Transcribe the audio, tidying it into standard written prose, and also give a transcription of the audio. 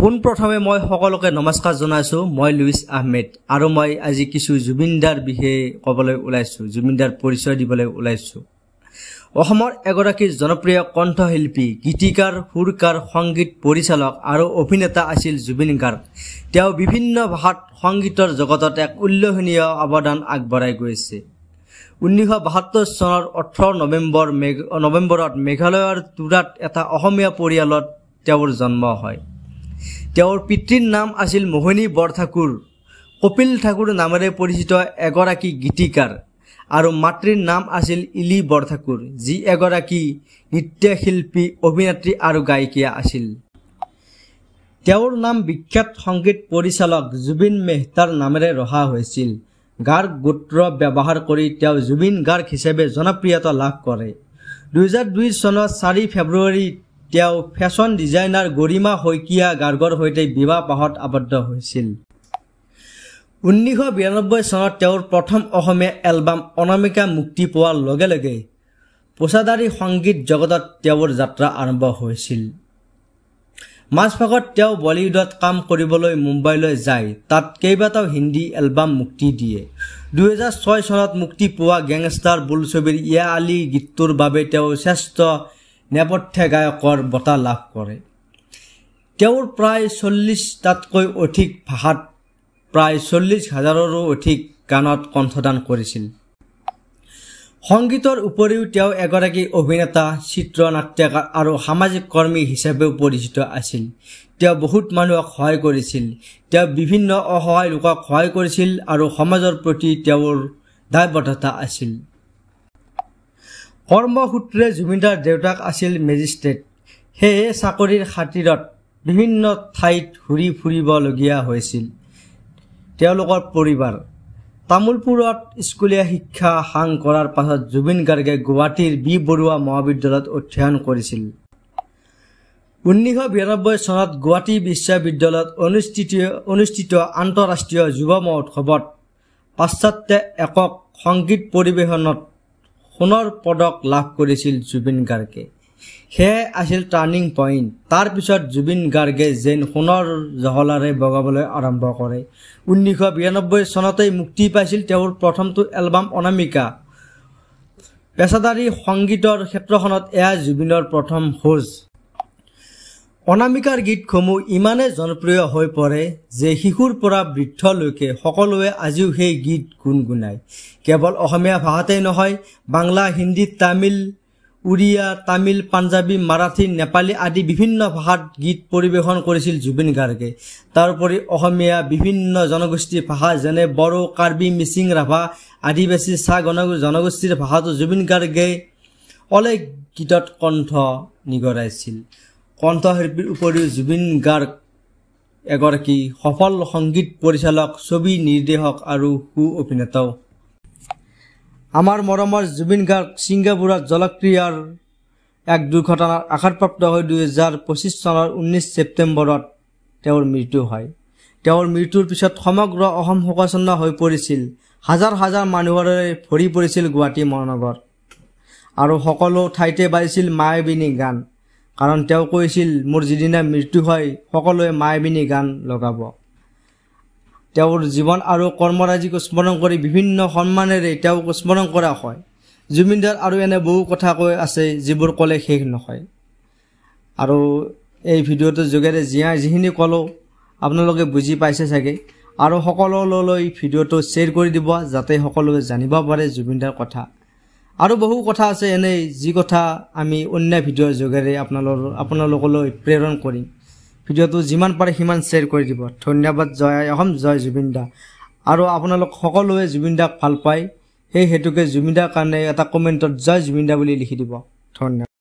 পোনপ্ৰথমে মই সকলোকে নমস্কাৰ জনাইছো। মই লুইছ আহমেদ আৰু মই আজি কিছু জুবিনদাৰ বিষয়ে ক'বলৈ ওলাইছো, জুবিনদাৰ পৰিচয় দিবলৈ ওলাইছো। অসমৰ এগৰাকী জনপ্ৰিয় কণ্ঠশিল্পী, গীতিকাৰ, সুৰকাৰ, সংগীত পৰিচালক আৰু অভিনেতা আছিল জুবিন গাৰ্গ। তেওঁ বিভিন্ন ভাষাত সংগীতৰ জগতত এক উল্লেখনীয় অৱদান আগবঢ়াই গৈছে। 1972 চনৰ 18 নৱেম্বৰত মেঘালয়ৰ তুৰাত এটা অসমীয়া পৰিয়ালত তেওঁৰ জন্ম হয়। তেওঁৰ পিতৃৰ নাম আছিল মোহিনী বৰঠাকুৰ, কপিল ঠাকুৰ নামেৰে পৰিচিত এগৰাকী গীতিকাৰ, আৰু মাতৃৰ নাম আছিল ইলি বৰঠাকুৰ, যি এগৰাকী নৃত্যশিল্পী, অভিনেত্ৰী আৰু গায়িকা আছিল। তেওঁৰ নাম বিখ্যাত সংগীত পৰিচালক জুবিন মেহতাৰ নামেৰে ৰখা হৈছিল। গাৰ্গ গোত্ৰ ব্যৱহাৰ কৰি তেওঁ জুবিন গাৰ্গ হিচাপে জনপ্ৰিয়তা লাভ কৰে। 2002 চনৰ 4 ফেব্ৰুৱাৰীত তেওঁ ফেশ্বন ডিজাইনাৰ গৰিমা শইকীয়া গাৰ্গৰ সৈতে বিবাহ পাশত আবদ্ধ হৈছিল। 1992 চনত তেওঁৰ প্ৰথম অসমীয়া এলবাম অনামিকা মুক্তি পোৱাৰ লগে লগে পেছাদাৰী সংগীত জগতত তেওঁৰ যাত্ৰা আৰম্ভ হৈছিল। মাজভাগত তেওঁ বলিউডত কাম কৰিবলৈ মুম্বাইলৈ যায়। তাত কেইবাটাও হিন্দী এলবাম মুক্তি দিয়ে। 2006 চনত মুক্তি পোৱা গেংষ্টাৰ বোলছবিৰ ইয়া আলী গীতটোৰ বাবে তেওঁ শ্ৰেষ্ঠ নেপথ্য গায়কৰ বঁটা লাভ কৰে। তেওঁৰ প্ৰায় 40টাতকৈ অধিক ভাষাত প্ৰায় 40,000ৰো অধিক গানত কণ্ঠদান কৰিছিল। সংগীতৰ উপৰিও তেওঁ এগৰাকী অভিনেতা, চিত্ৰনাট্যকাৰ আৰু সামাজিক কৰ্মী হিচাপেও পৰিচিত আছিল। তেওঁ বহুত মানুহক সহায় কৰিছিল। তেওঁ বিভিন্ন অসহায় লোকক সহায় কৰিছিল আৰু সমাজৰ প্ৰতি তেওঁৰ দায়বদ্ধতা আছিল। কৰ্মসূত্ৰে জুবিনদাৰ দেউতাক আছিল মেজিষ্ট্ৰেট। সেয়ে চাকৰিৰ খাতিৰত বিভিন্ন ঠাইত ঘূৰি ফুৰিবলগীয়া হৈছিল তেওঁলোকৰ পৰিবাৰ। তামুলপুৰত স্কুলীয়া শিক্ষা সাং কৰাৰ পাছত জুবিন গাৰ্গে গুৱাহাটীৰ বি বৰুৱা মহাবিদ্যালয়ত অধ্যয়ন কৰিছিল। 1992 চনত গুৱাহাটী বিশ্ববিদ্যালয়ত অনুষ্ঠিত আন্তঃৰাষ্ট্ৰীয় যুৱ মহোৎসৱত পাশ্চাত্য একক সংগীত পৰিৱেশনত সোণৰ পদক লাভ কৰিছিল জুবিন গাৰ্গে। সেয়ে আছিল টাৰ্ণিং পইণ্ট। তাৰ পিছত জুবিন গাৰ্গে যেন সোণৰ জহলাৰে বগাবলৈ আৰম্ভ কৰে। 1992 চনতেই মুক্তি পাইছিল তেওঁৰ প্ৰথমটো এলবাম অনামিকা। পেছাদাৰী সংগীতৰ ক্ষেত্ৰখনত এয়া জুবিনৰ প্ৰথম খোজ। অনামিকাৰ গীতসমূহ ইমানেই জনপ্ৰিয় হৈ পৰে যে শিশুৰ পৰা বৃদ্ধলৈকে সকলোৱে আজিও সেই গীত গুণগুণায়। কেৱল অসমীয়া ভাষাতেই নহয়, বাংলা, হিন্দী, তামিল, উৰিয়া, তামিল, পাঞ্জাবী, মাৰাঠী, নেপালী আদি বিভিন্ন ভাষাত গীত পৰিৱেশন কৰিছিল জুবিন গাৰ্গে। তাৰোপৰি অসমীয়া বিভিন্ন জনগোষ্ঠীৰ ভাষা যেনে বড়ো, কাৰ্বি, মিচিং, ৰাভা, আদিবাসী, চাহ জনগোষ্ঠীৰ ভাষাতো জুবিন গাৰ্গে অলেখ গীতত কণ্ঠ নিগৰাইছিল। কণ্ঠশিল্পীৰ উপৰিও জুবিন গাৰ্গ এগৰাকী সফল সংগীত পৰিচালক, ছবি নিৰ্দেশক আৰু সু অভিনেতাও। আমাৰ মৰমৰ জুবিন গাৰ্গ ছিংগাপুৰত জলক্ৰিয়াৰ এক দুৰ্ঘটনাত আঘাতপ্ৰাপ্ত হৈ 2025 চনৰ 19 ছেপ্টেম্বৰত তেওঁৰ মৃত্যু হয়। তেওঁৰ মৃত্যুৰ পিছত সমগ্ৰ অসম শোকাচ্ছন্ন হৈ পৰিছিল। হাজাৰ হাজাৰ মানুহৰে ভৰি পৰিছিল গুৱাহাটী মহানগৰ, আৰু সকলো ঠাইতে বাজিছিল মায়াবিনী গান। কাৰণ তেওঁ কৈছিল, মোৰ যিদিনা মৃত্যু হয় সকলোৱে মায়াবিনী গান লগাব। তেওঁৰ জীৱন আৰু কৰ্মৰাজিক স্মৰণ কৰি বিভিন্ন সন্মানেৰে তেওঁক স্মৰণ কৰা হয়। জুবিনদাৰ আৰু এনে বহু কথা কৈ আছে যিবোৰ ক'লে শেষ নহয়। আৰু এই ভিডিঅ'টোৰ যোগেৰে যিখিনি ক'লোঁ আপোনালোকে বুজি পাইছে চাগে। আৰু সকলোলৈ ভিডিঅ'টো শ্বেয়াৰ কৰি দিব যাতে সকলোৱে জানিব পাৰে জুবিনদাৰ কথা। আৰু বহু কথা আছে এনেই যি কথা আমি অন্য ভিডিঅ'ৰ যোগেৰে আপোনালোকলৈ প্ৰেৰণ কৰিম। ভিডিঅ'টো যিমান পাৰে সিমান শ্বেয়াৰ কৰি দিব। ধন্যবাদ। জয় অসম, জয় জুবিনদা। আৰু আপোনালোক সকলোৱে জুবিনদাক ভাল পায়, সেই হেতুকে জুবিনদাৰ কাৰণে এটা কমেণ্টত জয় জুবিনদা বুলি লিখি দিব। ধন্যবাদ।